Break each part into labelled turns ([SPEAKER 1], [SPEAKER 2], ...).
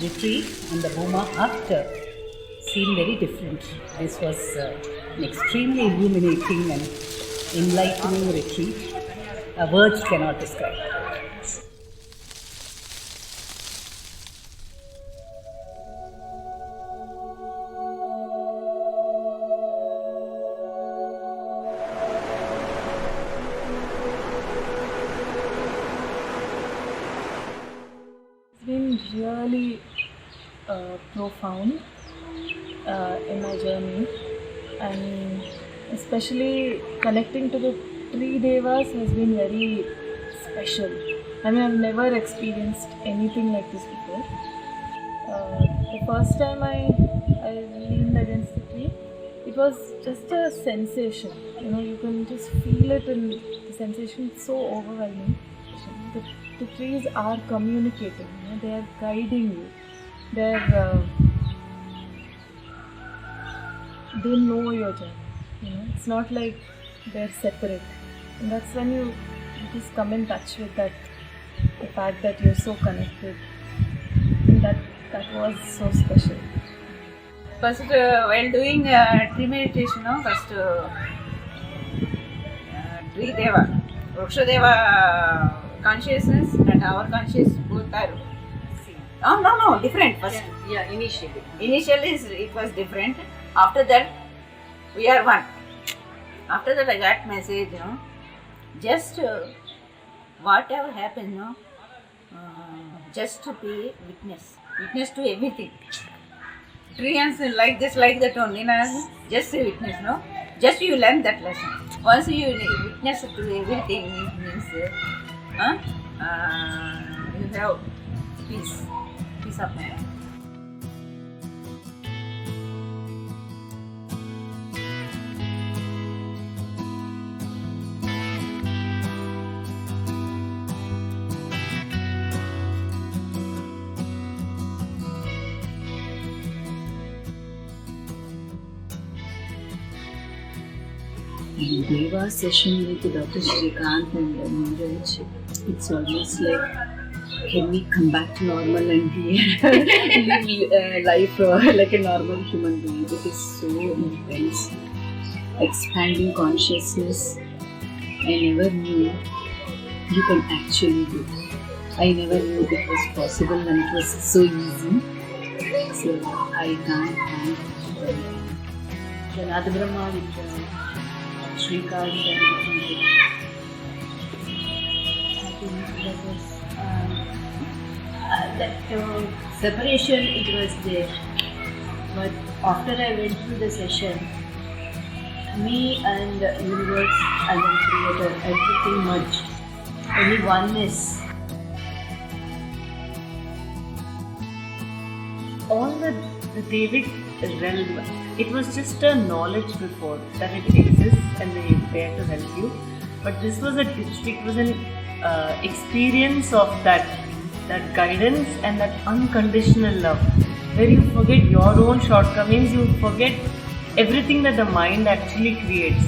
[SPEAKER 1] retreat and the buma after seemed very different. This was an extremely illuminating and enlightening retreat. Words cannot describe.
[SPEAKER 2] It's been really profound in my journey, and especially connecting to the three Devas has been very special. I mean, I've never experienced anything like this before. The first time I leaned against the tree, it was just a sensation. You can just feel it, and the sensation is so overwhelming. The, the trees are communicating. They are guiding you. They know your journey. It's not like they're separate, and that's when you just come in touch with the fact that you're so connected. And that was so special.
[SPEAKER 3] First, while doing tree meditation, first tree Deva, Vriksha Deva consciousness and our consciousness both are. No, different. First, initially it was different. After that, we are one. After that, I got message. Just whatever happens, just to be witness to everything. Tree and like this, like that only. Just a witness, just you learn that lesson. Once you witness to everything, it means you have peace of mind.
[SPEAKER 1] In Devas session with Dr. Srikanth and Neeraj, it's almost like, can we come back to normal and live life like a normal human being? It is so intense, expanding consciousness. I never knew you can actually do. I never knew it was possible and it was so easy. So I can't thank Janad Brahma with Srikanth and I think that was that separation, it was there. But after I went through the session, me and the universe and the creator, everything merged. Only oneness.
[SPEAKER 4] All the Devic realm, it was just a knowledge before that it exists and they are there to help you. But this was an experience of that guidance and that unconditional love, where you forget your own shortcomings, you forget everything that the mind actually creates.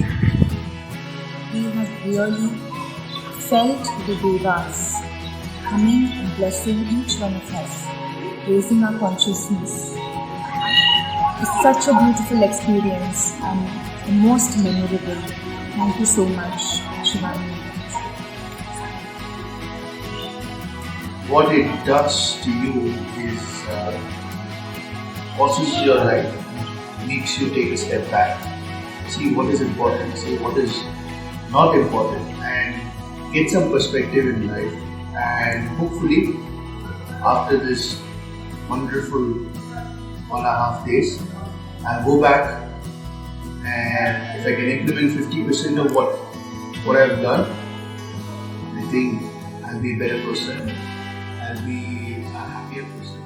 [SPEAKER 5] We have really felt the Devas coming and blessing each one of us, raising our consciousness. It's such a beautiful experience and most memorable. Thank you so much, Shivani.
[SPEAKER 6] What it does to you is pauses your life, makes you take a step back, see what is important, see what is not important, and get some perspective in life. And hopefully, after this wonderful 1.5 days, I'll go back, and if I can implement 50% of what I've done, I think I'll be a better person. I'll be a happier person.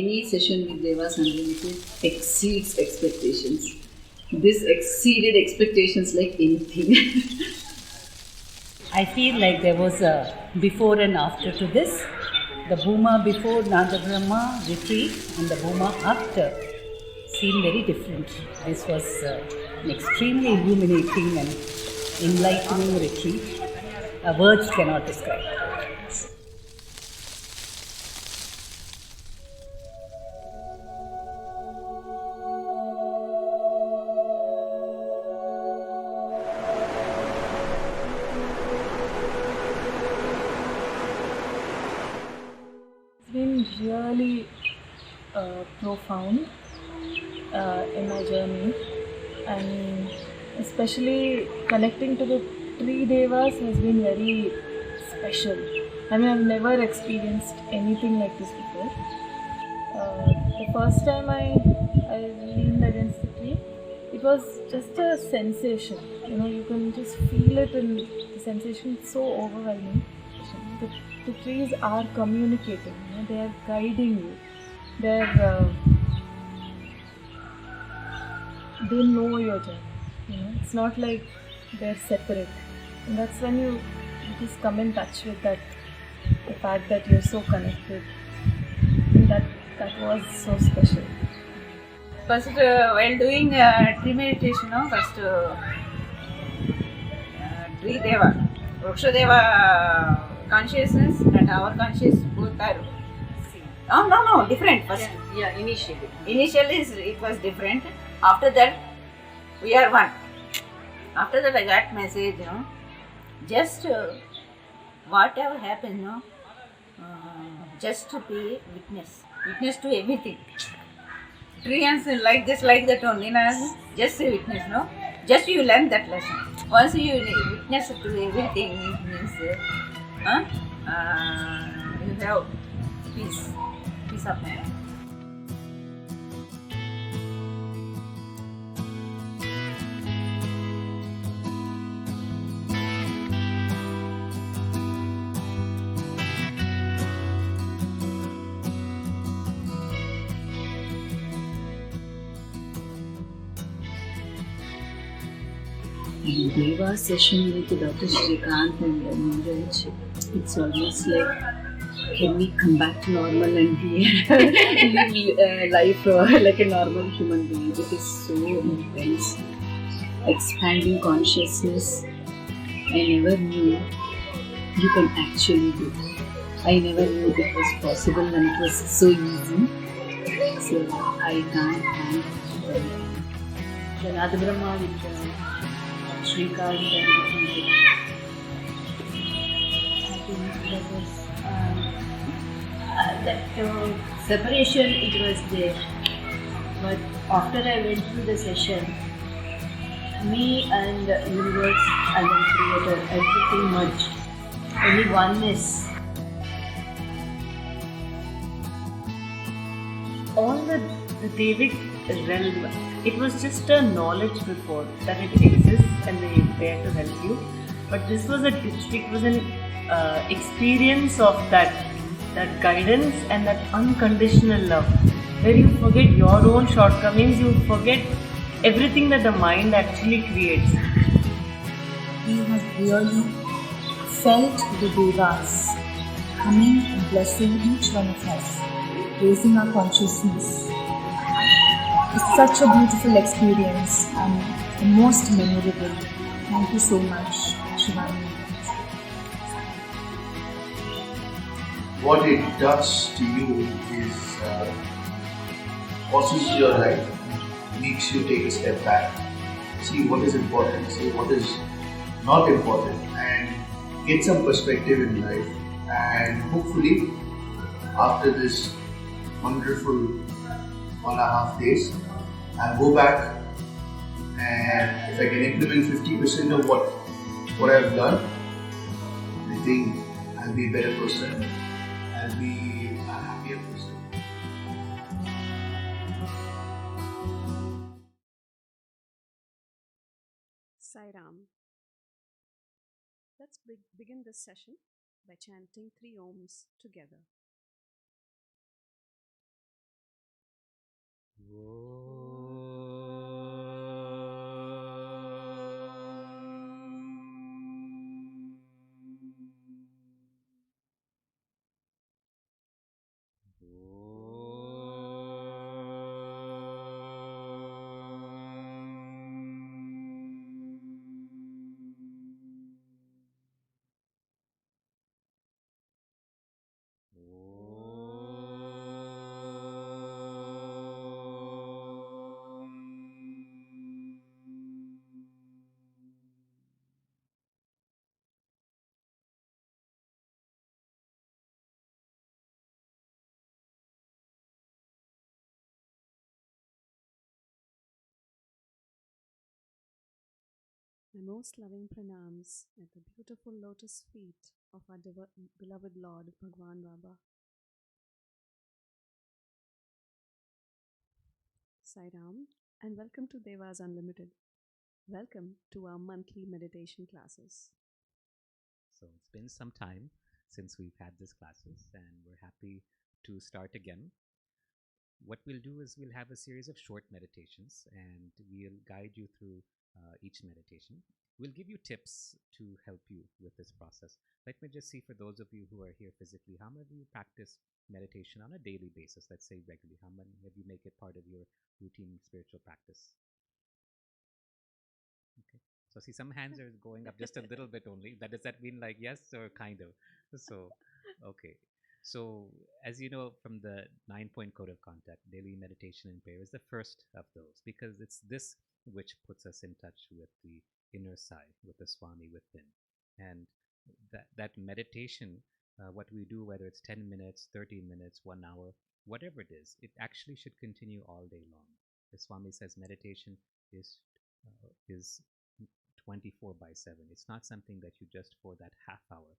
[SPEAKER 1] any session with Devas Unlimited exceeds expectations. This exceeded expectations like anything.
[SPEAKER 7] I feel like there was a before and after to this. The buma before Nada Brahma retreat and the buma after seem very different. This was an extremely illuminating and enlightening retreat. Words cannot describe.
[SPEAKER 2] It's been really profound in my journey, and especially connecting to the three devas has been very special. I mean, I've never experienced anything like this before. The first time I leaned against the tree, it was just a sensation. You know, you can just feel it, and the sensation is so overwhelming. The trees are communicating. You know, they are guiding you. They know your journey. You know, it's not like they're separate. And that's when you just come in touch with that, the fact that you're so connected. And that was so special.
[SPEAKER 3] First, while doing tree meditation, no, first tree deva, Vriksha deva consciousness and our consciousness both are. Oh no, different first.
[SPEAKER 1] Yeah, initially.
[SPEAKER 3] Initially, it was different. After that, we are one. After that, I got message, you know, just whatever happens, no, just to be witness to everything. Tree and like this, like that only, no? Just a witness, no? Just you learn that lesson. Once you witness to everything, it means you have peace of mind.
[SPEAKER 1] And Devas session with Dr. Srikanth and Neeraj, it's almost like, can we come back to normal and live life like a normal human being? It is so intense, expanding consciousness. I never knew you can actually do. I never knew it was possible and it was so easy. So I can't thank them.
[SPEAKER 4] The Nada Brahma with Srikanth and
[SPEAKER 7] I think that was that separation. It was there, but after I went through the session, me and the universe and the creator, everything merged. Only oneness.
[SPEAKER 4] all the Devic realm, it was just a knowledge before that it exists and they are there to help you. But this was it was an experience of that guidance and that unconditional love, where you forget your own shortcomings, you forget everything that the mind actually creates.
[SPEAKER 5] We have really felt the Devas coming and blessing each one of us, raising our consciousness. It's such a beautiful experience and the most memorable. Thank you so much, Shivani.
[SPEAKER 6] What it does to you is pauses your life, makes you take a step back, see what is important, see what is not important, and get some perspective in life. And hopefully, after this wonderful 1.5 days, I'll go back, and if I can implement 50% of what I've done, I think I'll be a better person. I'll be a happier person.
[SPEAKER 8] Sai Ram. Let's begin this session by chanting 3 ohms together. My most loving pranams at the beautiful lotus feet of our beloved Lord Bhagwan Baba. Sai Ram, and welcome to Devas Unlimited. Welcome to our monthly meditation classes.
[SPEAKER 9] So it's been some time since we've had these classes, and we're happy to start again. What we'll do is we'll have a series of short meditations, and we'll guide you through each meditation. We'll give you tips to help you with this process. Let me just see, for those of you who are here physically, how many of you practice meditation on a daily basis? Let's say regularly. How many of you make it part of your routine spiritual practice? Okay. So see, some hands are going up just a little bit only. Does that mean like yes or kind of? So, okay. So as you know from the 9-point code of conduct, daily meditation and prayer is the first of those, because it's this which puts us in touch with the inner side, with the Swami within. And that meditation, what we do, whether it's 10 minutes, 30 minutes, 1 hour, whatever it actually should continue all day long. The Swami says meditation is 24/7. It's not something that you just for that half hour.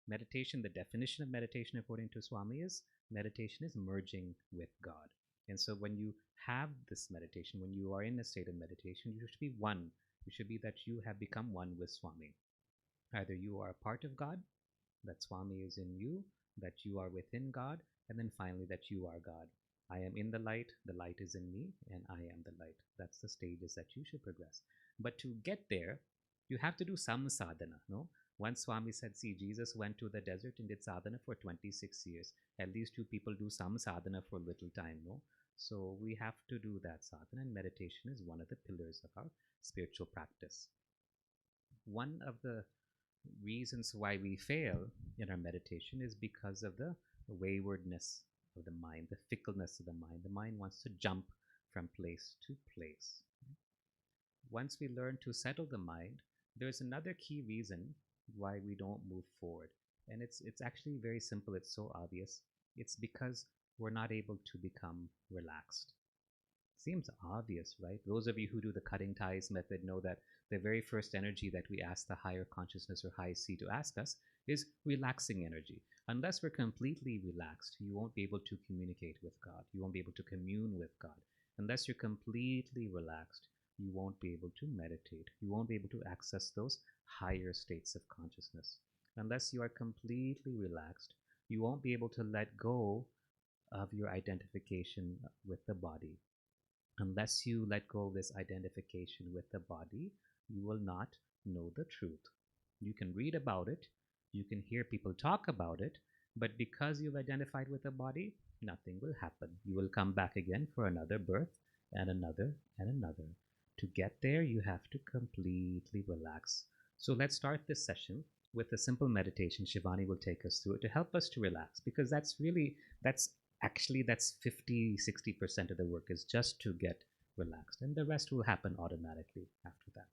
[SPEAKER 9] Meditation, the definition of meditation according to Swami is meditation is merging with God. And so when you have this meditation, when you are in a state of meditation, you should be one. You should be that you have become one with Swami. Either you are a part of God, that Swami is in you, that you are within God, and then finally that you are God. I am in the light is in me, and I am the light. That's the stages that you should progress. But to get there, you have to do some sadhana, no? One Swami said, see, Jesus went to the desert and did sadhana for 26 years. At least you people do some sadhana for a little time, no? So we have to do that sadhana, and meditation is one of the pillars of our spiritual practice. One of the reasons why we fail in our meditation is because of the waywardness of the mind, the fickleness of the mind. The mind wants to jump from place to place. Once we learn to settle the mind, there's another key reason why we don't move forward. And it's actually very simple. It's so obvious. It's because we're not able to become relaxed. Seems obvious, right? Those of you who do the cutting ties method know that the very first energy that we ask the higher consciousness or high C to ask us is relaxing energy. Unless we're completely relaxed, you won't be able to communicate with God. You won't be able to commune with God. Unless you're completely relaxed, you won't be able to meditate. You won't be able to access those higher states of consciousness. Unless you are completely relaxed, you won't be able to let go of your identification with the body. Unless you let go of this identification with the body, you will not know the truth. You can read about it, you can hear people talk about it, but because you've identified with the body, nothing will happen. You will come back again for another birth and another and another. To get there, you have to completely relax. So let's start this session with a simple meditation. Shivani will take us through it to help us to relax, because that's 50-60% of the work is just to get relaxed, and the rest will happen automatically after that.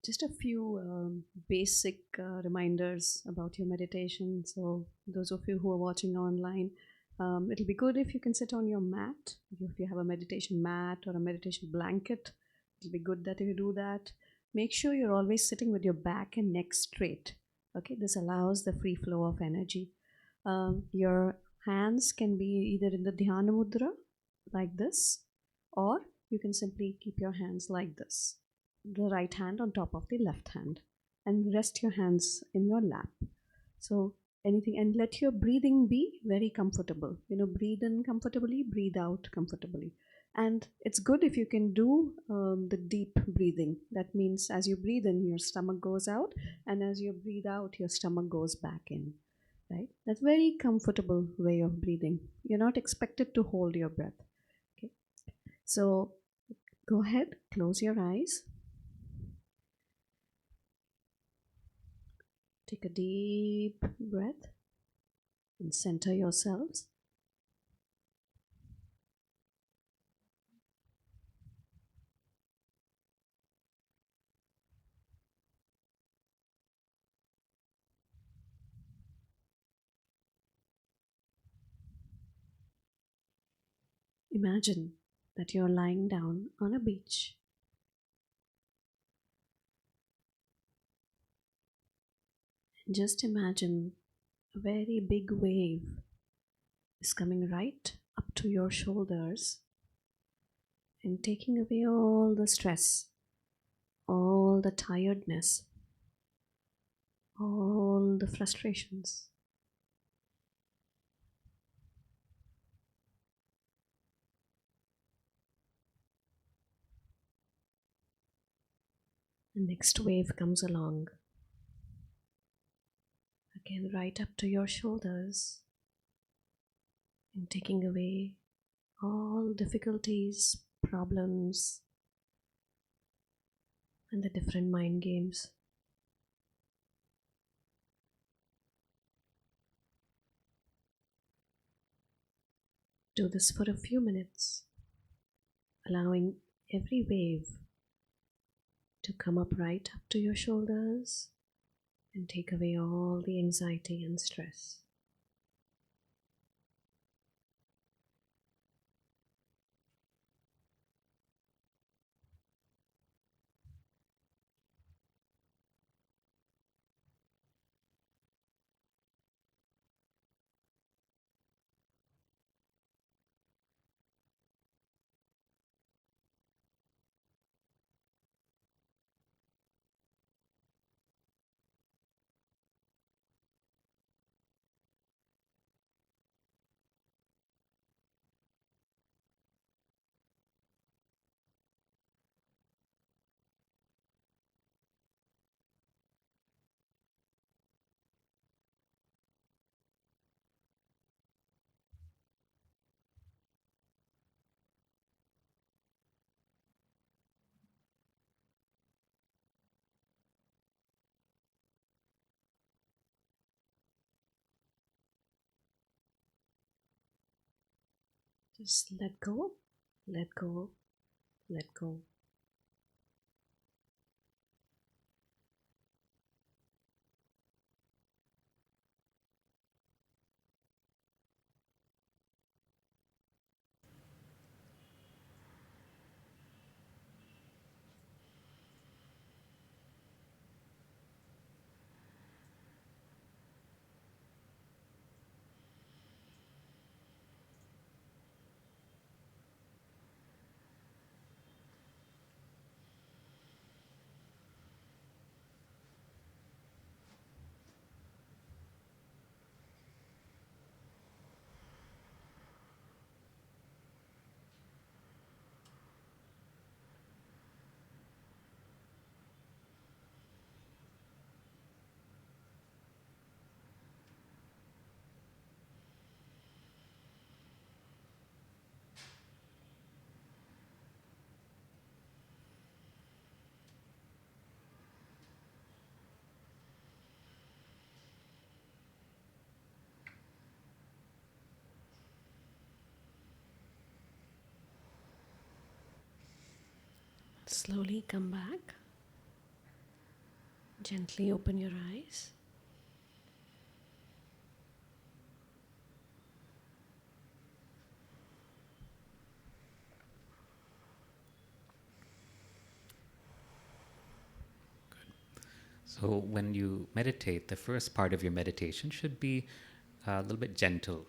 [SPEAKER 8] Just a few basic reminders about your meditation. So, those of you who are watching online, it'll be good if you can sit on your mat. If you have a meditation mat or a meditation blanket, it'll be good that you do that. Make sure you're always sitting with your back and neck straight. Okay, this allows the free flow of energy. Your hands can be either in the dhyana mudra like this, or you can simply keep your hands like this, the right hand on top of the left hand, and rest your hands in your lap. So anything, and let your breathing be very comfortable. Breathe in comfortably, breathe out comfortably. And it's good if you can do the deep breathing. That means as you breathe in, your stomach goes out, and as you breathe out, your stomach goes back in. Right? That's a very comfortable way of breathing. You're not expected to hold your breath. Okay. So go ahead, close your eyes. Take a deep breath and center yourselves. Imagine that you're lying down on a beach. And just imagine a very big wave is coming right up to your shoulders and taking away all the stress, all the tiredness, all the frustrations. The next wave comes along, again right up to your shoulders and taking away all difficulties, problems, and the different mind games. Do this for a few minutes, allowing every wave to come up right up to your shoulders and take away all the anxiety and stress. Just let go, let go, let go. Slowly come back. Gently open your eyes.
[SPEAKER 9] So when you meditate, the first part of your meditation should be a little bit gentle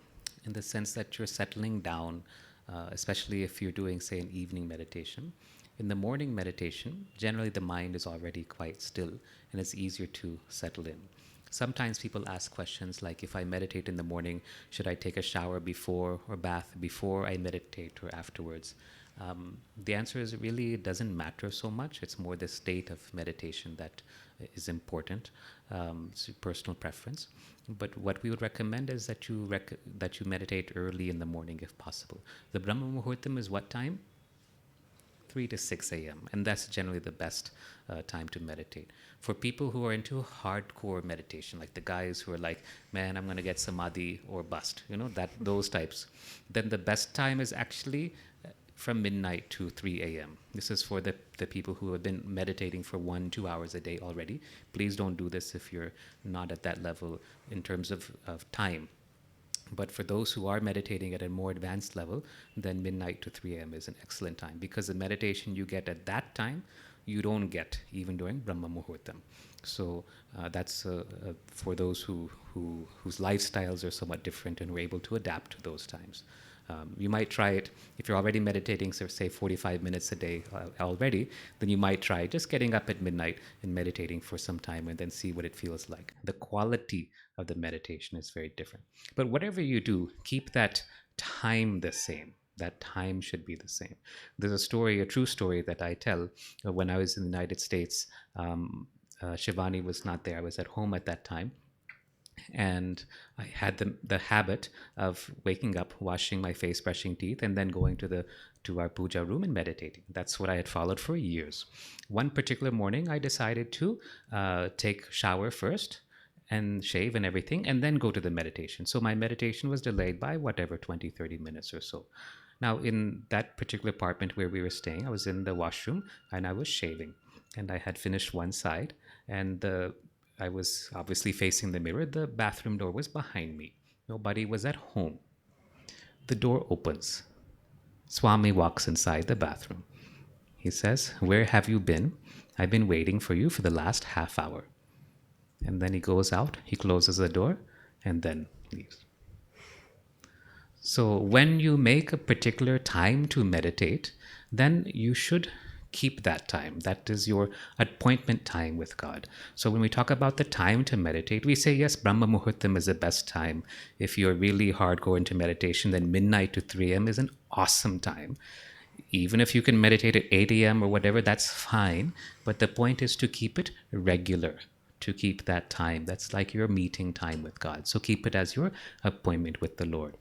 [SPEAKER 9] in the sense that you're settling down, especially if you're doing, say, an evening meditation. In the morning meditation, generally the mind is already quite still and it's easier to settle in. Sometimes people ask questions like, if I meditate in the morning, should I take a shower before or bath before I meditate or afterwards? The answer is it really doesn't matter so much. It's more the state of meditation that is important. It's a personal preference. But what we would recommend is that you meditate early in the morning if possible. The Brahma Muhurtam is what time? 3 to 6 a.m. And that's generally the best time to meditate. For people who are into hardcore meditation, like the guys who are like, man, I'm going to get samadhi or bust, those types, then the best time is actually from midnight to 3 a.m. This is for the people who have been meditating for 1-2 hours a day already. Please don't do this if you're not at that level in terms of time. But for those who are meditating at a more advanced level, then midnight to 3 a.m. is an excellent time, because the meditation you get at that time, you don't get even during Brahma Muhurtam. So that's for those whose lifestyles are somewhat different and were able to adapt to those times. You might try it if you're already meditating, so say 45 minutes a day already, then you might try just getting up at midnight and meditating for some time and then see what it feels like. The quality of the meditation is very different. But whatever you do, keep that time the same. That time should be the same. There's a story, a true story that I tell when I was in the United States. Shivani was not there. I was at home at that time, and I had the habit of waking up, washing my face, brushing teeth, and then going to our puja room and meditating. That's what I had followed for years. One particular morning, I decided to take shower first and shave and everything, and then go to the meditation. So my meditation was delayed by whatever 20-30 minutes or so. Now, in that particular apartment where we were staying, I was in the washroom and I was shaving, and I had finished one side, and I was obviously facing the mirror. The bathroom door was behind me. Nobody was at home. The door opens. Swami walks inside the bathroom. He says, "Where have you been? I've been waiting for you for the last half hour." And then he goes out, he closes the door, and then leaves. So when you make a particular time to meditate, then you should keep that time. That is your appointment time with God. So when we talk about the time to meditate, we say, yes, Brahma Muhurtam is the best time. If you're really hardcore into meditation, then midnight to 3 a.m. is an awesome time. Even if you can meditate at 8 a.m. or whatever, that's fine. But the point is to keep it regular, to keep that time. That's like your meeting time with God. So keep it as your appointment with the Lord.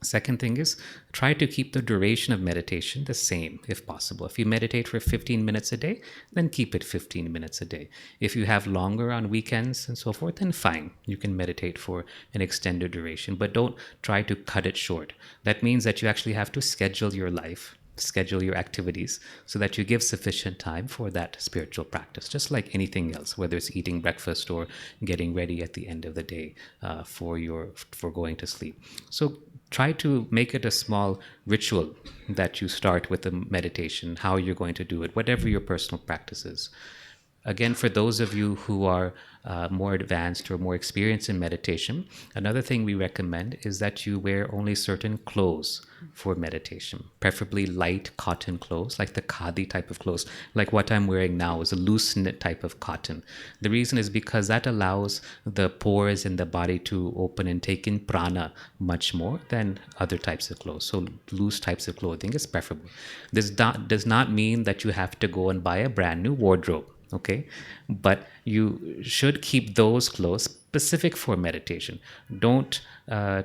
[SPEAKER 9] Second thing is, try to keep the duration of meditation the same if possible. If you meditate for 15 minutes a day, then keep it 15 minutes a day. If you have longer on weekends and so forth, then fine. You can meditate for an extended duration, but don't try to cut it short. That means that you actually have to schedule your life, schedule your activities so that you give sufficient time for that spiritual practice, just like anything else, whether it's eating breakfast or getting ready at the end of the day for going to sleep. So try to make it a small ritual that you start with the meditation, how you're going to do it, whatever your personal practice is. Again, for those of you who are more advanced or more experienced in meditation, another thing we recommend is that you wear only certain clothes for meditation, preferably light cotton clothes, like the khadi type of clothes. Like what I'm wearing now is a loose knit type of cotton. The reason is because that allows the pores in the body to open and take in prana much more than other types of clothes. So loose types of clothing is preferable. This does not mean that you have to go and buy a brand new wardrobe. Okay, but you should keep those clothes specific for meditation. Don't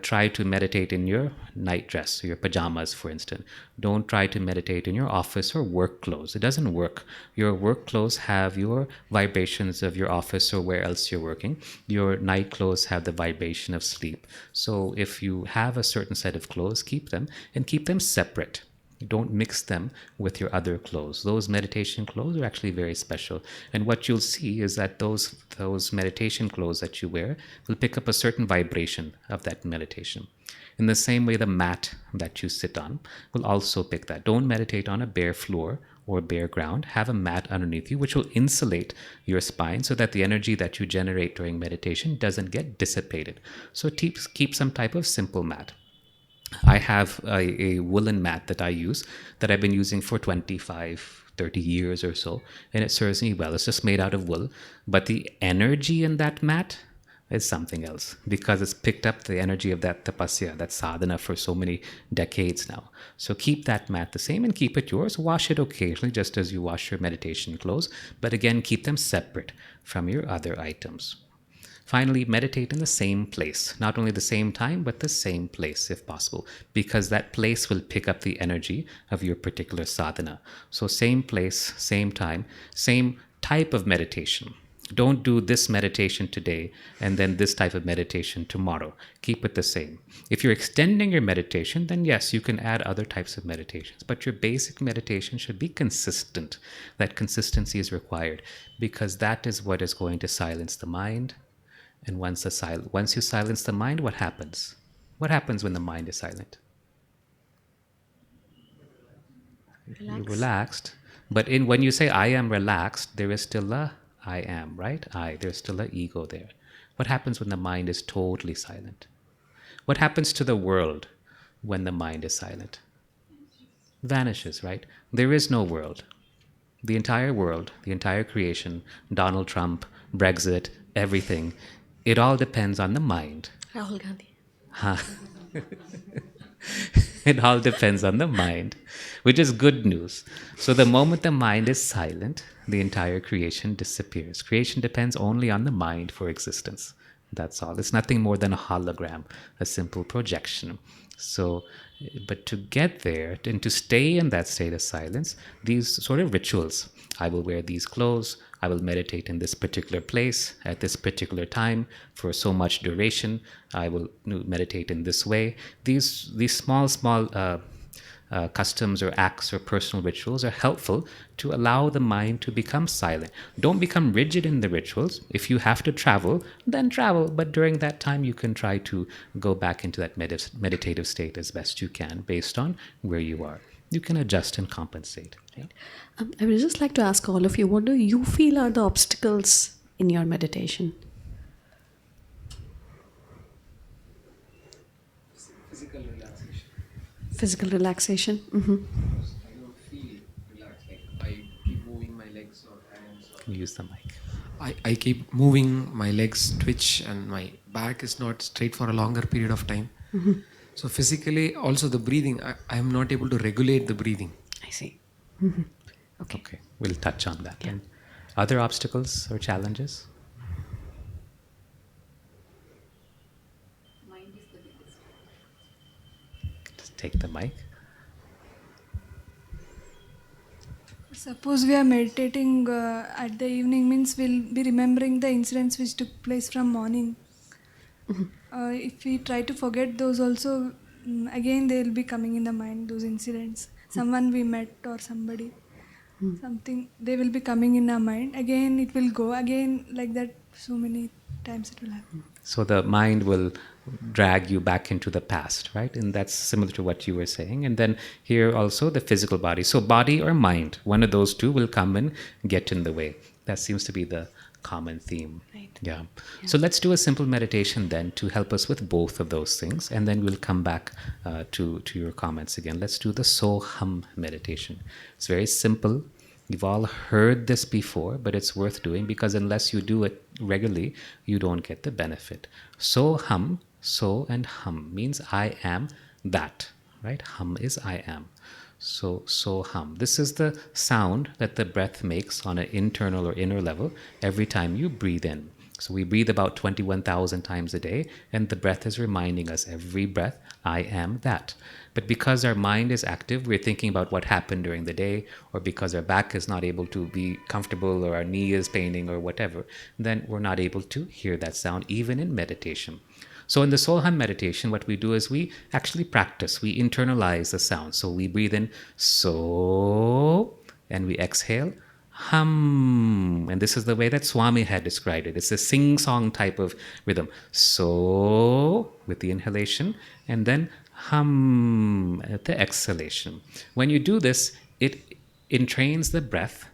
[SPEAKER 9] try to meditate in your night dress or your pajamas, for instance. Don't try to meditate in your office or work clothes. It doesn't work. Your work clothes have your vibrations of your office or where else you're working. Your night clothes have the vibration of sleep. So if you have a certain set of clothes, keep them and keep them separate. Don't mix them with your other clothes. Those meditation clothes are actually very special. And what you'll see is that those meditation clothes that you wear will pick up a certain vibration of that meditation. In the same way, the mat that you sit on will also pick that. Don't meditate on a bare floor or bare ground. Have a mat underneath you, which will insulate your spine so that the energy that you generate during meditation doesn't get dissipated. So keep some type of simple mat. I have a woolen mat that I use that I've been using for 25, 30 years or so, and it serves me well. It's just made out of wool, but the energy in that mat is something else because it's picked up the energy of that tapasya, that sadhana for so many decades now. So keep that mat the same and keep it yours. Wash it occasionally just as you wash your meditation clothes, but again, keep them separate from your other items. Finally, meditate in the same place, not only the same time, but the same place if possible, because that place will pick up the energy of your particular sadhana. So same place, same time, same type of meditation. Don't do this meditation today and then this type of meditation tomorrow. Keep it the same. If you're extending your meditation, then yes, you can add other types of meditations, but your basic meditation should be consistent. That consistency is required because that is what is going to silence the mind. And once you silence the mind, what happens? What happens when the mind is silent? You're relaxed. But when you say I am relaxed, there is still a I am, right? There's still an ego there. What happens when the mind is totally silent? What happens to the world when the mind is silent? Vanishes, right? There is no world. The entire world, the entire creation, Donald Trump, Brexit, everything, it all depends on the mind.
[SPEAKER 8] Rahul Gandhi.
[SPEAKER 9] Huh. It all depends on the mind, which is good news. So the moment the mind is silent, the entire creation disappears. Creation depends only on the mind for existence. That's all. It's nothing more than a hologram, a simple projection. So, but to get there and to stay in that state of silence, these sort of rituals, I will wear these clothes, I will meditate in this particular place at this particular time for so much duration, I will meditate in this way. These small customs or acts or personal rituals are helpful to allow the mind to become silent. Don't become rigid in the rituals. If you have to travel, then travel. But during that time, you can try to go back into that meditative state as best you can based on where you are. You can adjust and compensate. Right?
[SPEAKER 8] I would just like to ask all of you, what do you feel are the obstacles in your meditation?
[SPEAKER 10] Physical relaxation.
[SPEAKER 8] Physical relaxation? Mm-hmm.
[SPEAKER 10] I don't feel relaxed. Like I keep moving my legs or hands.
[SPEAKER 9] Use the mic.
[SPEAKER 10] I keep moving, my legs twitch and my back is not straight for a longer period of time.
[SPEAKER 8] Mm-hmm.
[SPEAKER 10] So physically, also the breathing, I am not able to regulate the breathing.
[SPEAKER 8] I see. Mm-hmm.
[SPEAKER 9] Okay, we'll touch on that.
[SPEAKER 8] Yeah.
[SPEAKER 9] And other obstacles or challenges? Just take the mic.
[SPEAKER 11] Suppose we are meditating at the evening, means we'll be remembering the incidents which took place from morning. If we try to forget those also, again they will be coming in the mind, those incidents. Someone we met or somebody, something, they will be coming in our mind. Again it will go, again like that, so many times it will happen.
[SPEAKER 9] So the mind will drag you back into the past, right? And that's similar to what you were saying. And then here also the physical body. So body or mind, one of those two will come and get in the way. That seems to be the common theme.
[SPEAKER 8] Right.
[SPEAKER 9] Yeah. So let's do a simple meditation then to help us with both of those things. And then we'll come back to your comments again. Let's do the Soham meditation. It's very simple. You've all heard this before, but it's worth doing because unless you do it regularly, you don't get the benefit. Soham, so and hum means I am that, right? Hum is I am. So hum. This is the sound that the breath makes on an internal or inner level every time you breathe in. So we breathe about 21,000 times a day, and the breath is reminding us every breath, I am that. But because our mind is active, we're thinking about what happened during the day, or because our back is not able to be comfortable, or our knee is paining, or whatever, then we're not able to hear that sound, even in meditation. So in the Solham meditation, what we do is we actually practice, we internalize the sound. So we breathe in, so, and we exhale, hum. And this is the way that Swami had described it. It's a sing-song type of rhythm. So, with the inhalation, and then hum at the exhalation. When you do this, it entrains the breath,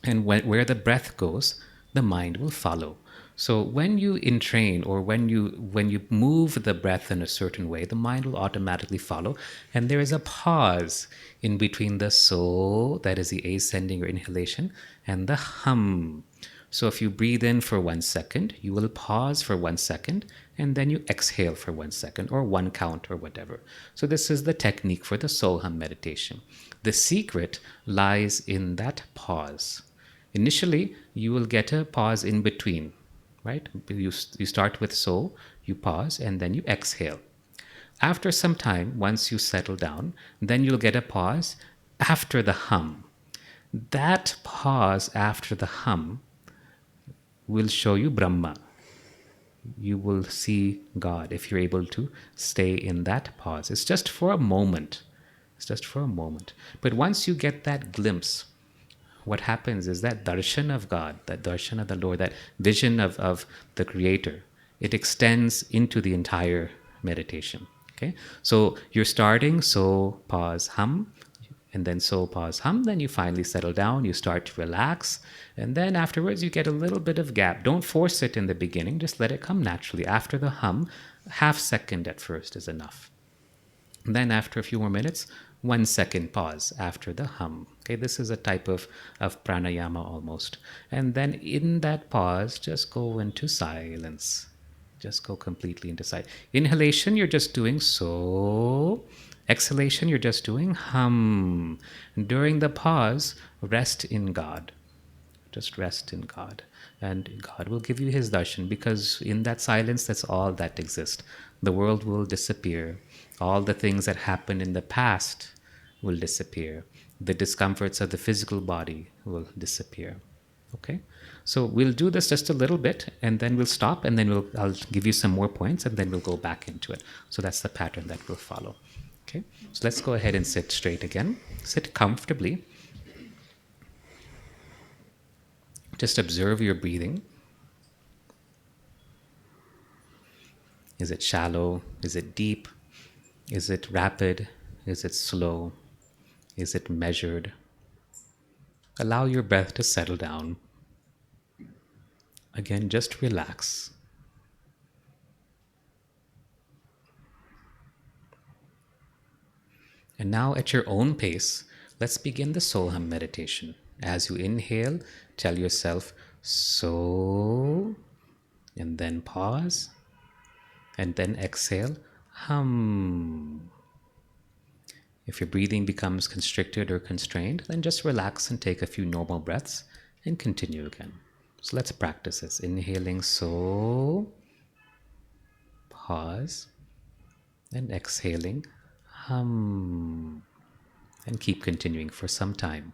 [SPEAKER 9] and where the breath goes, the mind will follow. So when you entrain or when you move the breath in a certain way, the mind will automatically follow. And there is a pause in between the so, that is the ascending or inhalation, and the hum. So if you breathe in for 1 second, you will pause for 1 second, and then you exhale for 1 second, or 1 count, or whatever. So this is the technique for the Solham meditation. The secret lies in that pause. Initially, you will get a pause in between. Right? You start with so, you pause, and then you exhale. After some time, once you settle down, then you'll get a pause after the hum. That pause after the hum will show you Brahma. You will see God if you're able to stay in that pause. It's just for a moment. It's just for a moment. But once you get that glimpse, what happens is that darshan of God, that darshan of the Lord, that vision of the Creator, it extends into the entire meditation. Okay, so you're starting, so pause, hum, and then so, pause, hum. Then you finally settle down, you start to relax, and then afterwards you get a little bit of gap. Don't force it in the beginning, just let it come naturally. After the hum, half second at first is enough. And then after a few more minutes, 1 second pause after the hum. Okay, this is a type of pranayama almost. And then in that pause, just go into silence. Just go completely into silence. Inhalation, you're just doing so. Exhalation, you're just doing hum. During the pause, rest in God. Just rest in God. And God will give you His darshan, because in that silence, that's all that exists. The world will disappear. All the things that happened in the past will disappear. The discomforts of the physical body will disappear. Okay? So we'll do this just a little bit, and then we'll stop, and then I'll give you some more points, and then we'll go back into it. So that's the pattern that we'll follow. Okay? So let's go ahead and sit straight again. Sit comfortably. Just observe your breathing. Is it shallow? Is it deep? Is it rapid? Is it slow? Is it measured? Allow your breath to settle down. Again, just relax. And now at your own pace, let's begin the Solham meditation. As you inhale, tell yourself so, and then pause, and then exhale, hum. If your breathing becomes constricted or constrained, then just relax and take a few normal breaths and continue again. So let's practice this. Inhaling so, pause, and exhaling hum, and keep continuing for some time.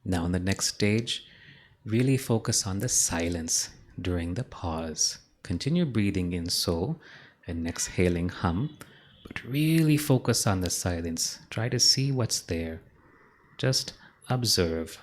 [SPEAKER 9] Now, in the next stage, really focus on the silence during the pause. Continue breathing in so and exhaling hum, but really focus on the silence. Try to see what's there. Just observe.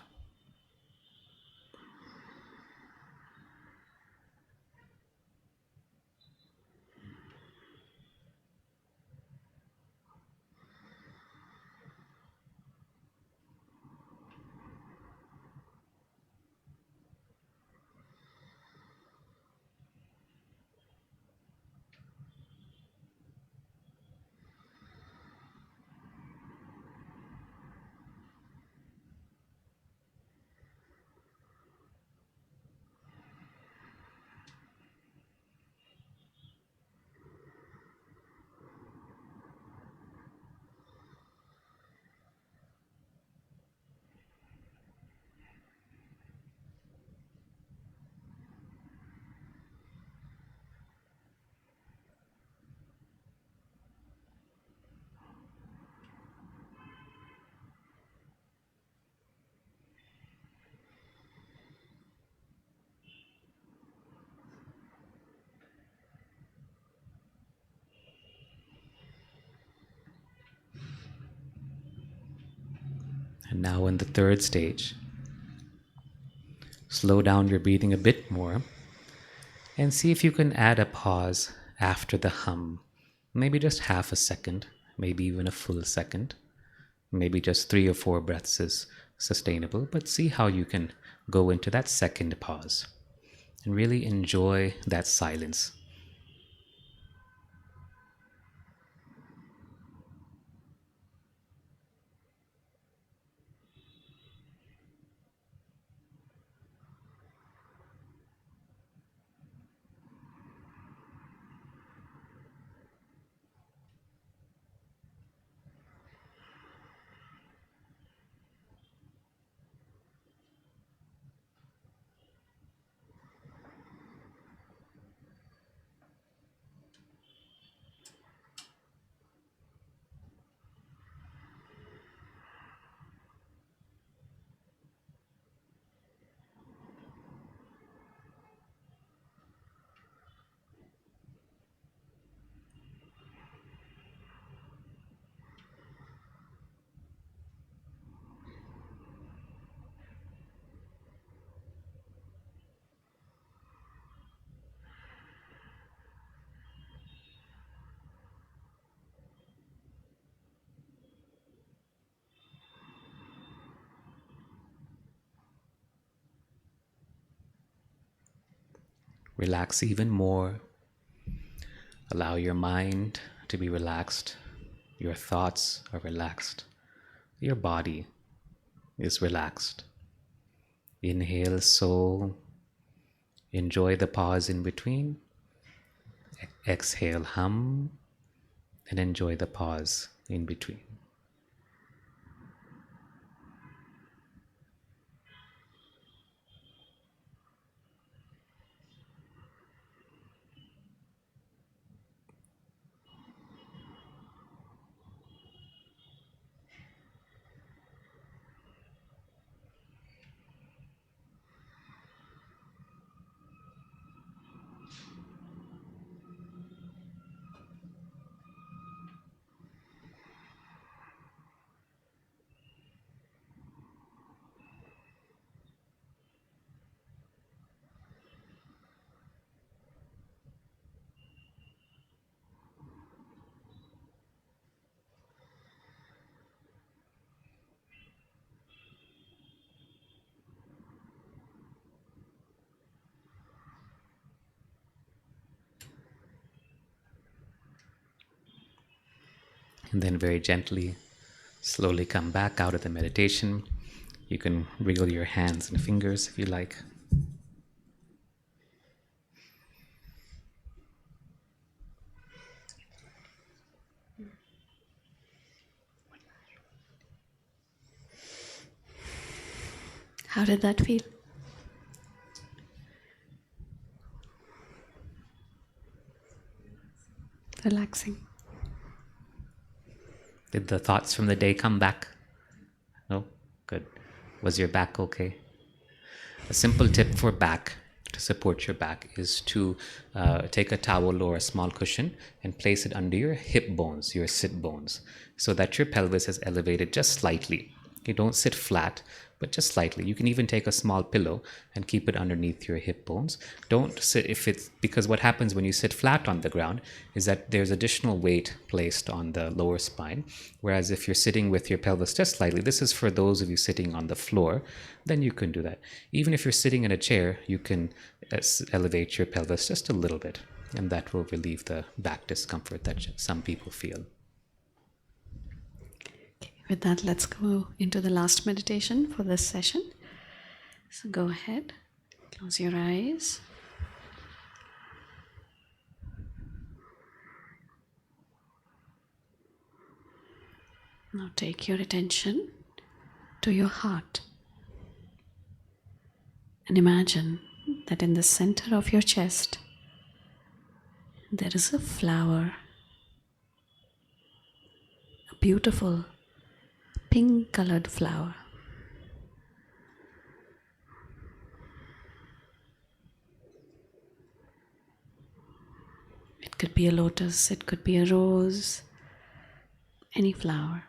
[SPEAKER 9] And now in the third stage, slow down your breathing a bit more and see if you can add a pause after the hum. Maybe just half a second, maybe even a full second. Maybe just 3 or 4 breaths is sustainable, but see how you can go into that second pause and really enjoy that silence. relax even more. Allow your mind to be relaxed. Your thoughts are relaxed. Your body is relaxed. Inhale, so enjoy the pause in between. Exhale, hum, and enjoy the pause in between. And then very gently, slowly come back out of the meditation. You can wiggle your hands and fingers if you like.
[SPEAKER 8] How did that feel? Relaxing.
[SPEAKER 9] Did the thoughts from the day come back? No? Good. Was your back okay? A simple tip for back, to support your back, is to take a towel or a small cushion and place it under your hip bones, your sit bones, so that your pelvis is elevated just slightly. You don't sit flat, but just slightly. You can even take a small pillow and keep it underneath your hip bones. Don't sit because what happens when you sit flat on the ground is that there's additional weight placed on the lower spine. Whereas if you're sitting with your pelvis just slightly, this is for those of you sitting on the floor, then you can do that. Even if you're sitting in a chair, you can elevate your pelvis just a little bit, and that will relieve the back discomfort that some people feel.
[SPEAKER 8] With that, let's go into the last meditation for this session. So go ahead, close your eyes. Now take your attention to your heart and imagine that in the center of your chest there is a flower, a beautiful pink colored flower. It could be a lotus, it could be a rose, any flower.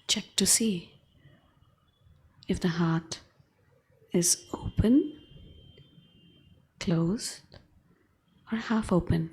[SPEAKER 8] Check to see if the heart is open, closed, or half open.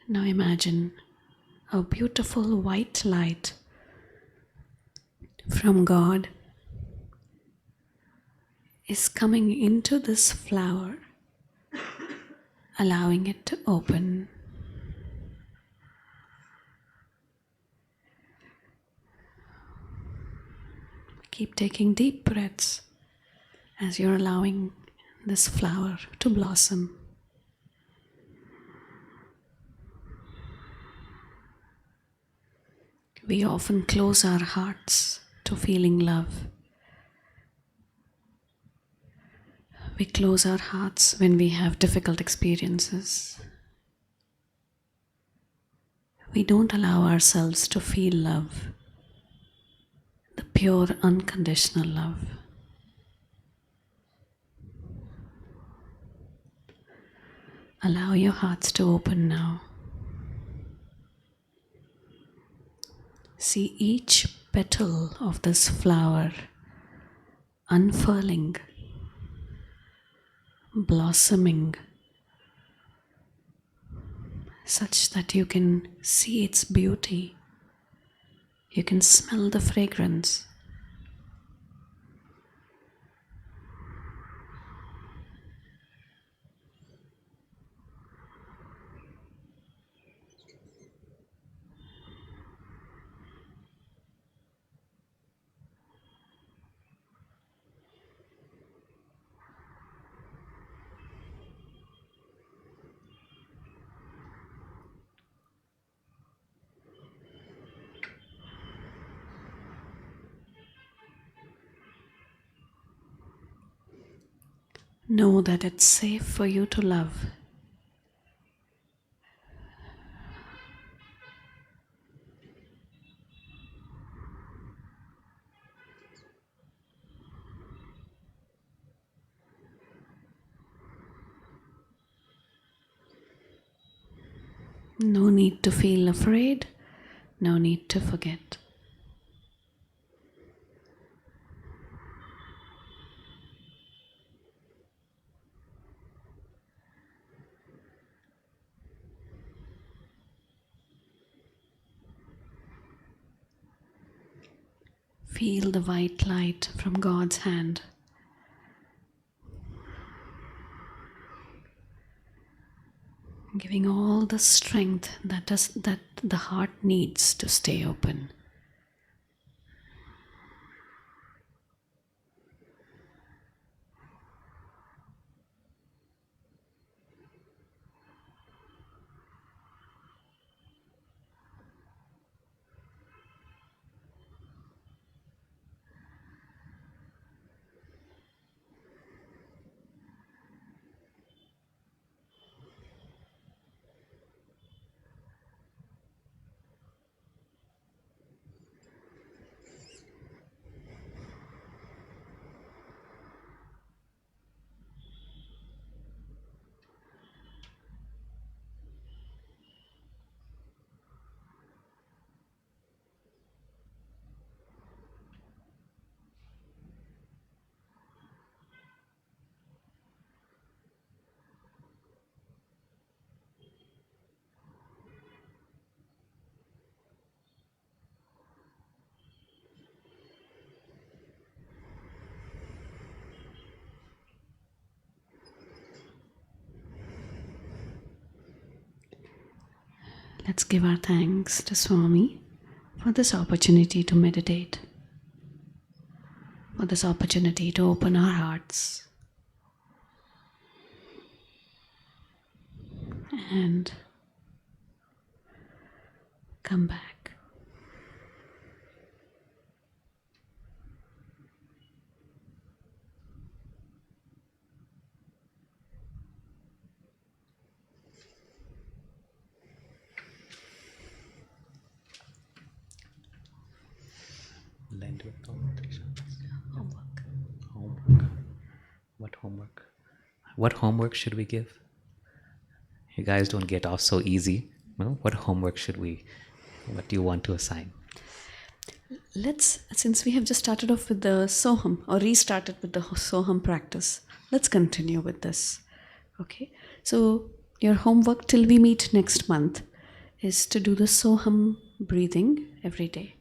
[SPEAKER 8] Now imagine a beautiful white light from God is coming into this flower, allowing it to open. Keep taking deep breaths as you're allowing this flower to blossom. We often close our hearts to feeling love. We close our hearts when we have difficult experiences. We don't allow ourselves to feel love, the pure, unconditional love. Allow your hearts to open now. See each petal of this flower unfurling, blossoming, such that you can see its beauty. You can smell the fragrance. Know that it's safe for you to love. No need to feel afraid, no need to forget. Feel the white light from God's hand. Giving all the strength that the heart needs to stay open. Let's give our thanks to Swami for this opportunity to meditate, for this opportunity to open our hearts and come back.
[SPEAKER 9] Blend with meditation. Homework. What homework? What homework should we give? You guys don't get off so easy. No? What homework should we? What do you want to assign?
[SPEAKER 8] Since we have just started off with the Soham, or restarted with the Soham practice, let's continue with this. Okay? So, your homework till we meet next month is to do the Soham breathing every day.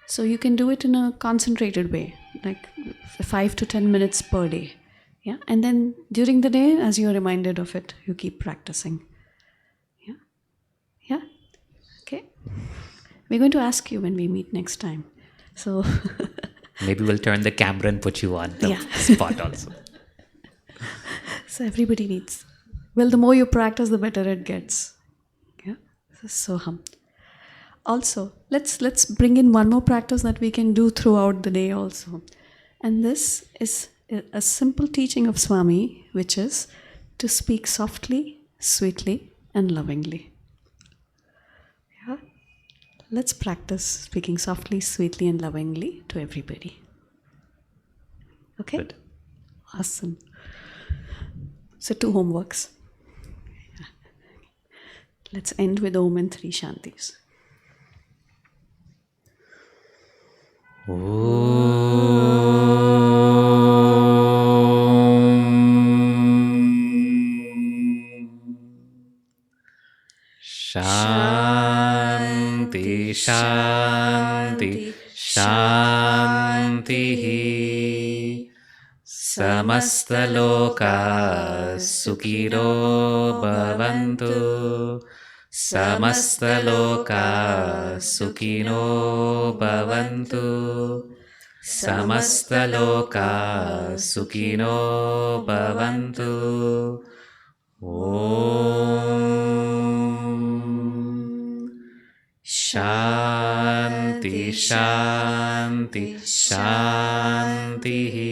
[SPEAKER 8] So, you can do it in a concentrated way, like 5 to 10 minutes per day. Yeah? And then during the day, as you're reminded of it, you keep practicing. Yeah? Yeah? Okay? We're going to ask you when we meet next time. So
[SPEAKER 9] maybe we'll turn the camera and put you on the spot also.
[SPEAKER 8] So everybody needs. Well, the more you practice, the better it gets. Yeah. Soham. Also, let's bring in one more practice that we can do throughout the day also. And this is a simple teaching of Swami, which is to speak softly, sweetly, and lovingly. Yeah. Let's practice speaking softly, sweetly, and lovingly to everybody. Okay?
[SPEAKER 9] Good.
[SPEAKER 8] Awesome. So 2 homeworks. Let's end with Om and three Shantis.
[SPEAKER 9] Shanti, Shanti, Shanti. Samastaloka Sukhiro Bhavantu. Samastaloka Sukhino Bhavantu. Samastaloka Sukhino Bhavantu. Om Shanti, Shanti, Shanti.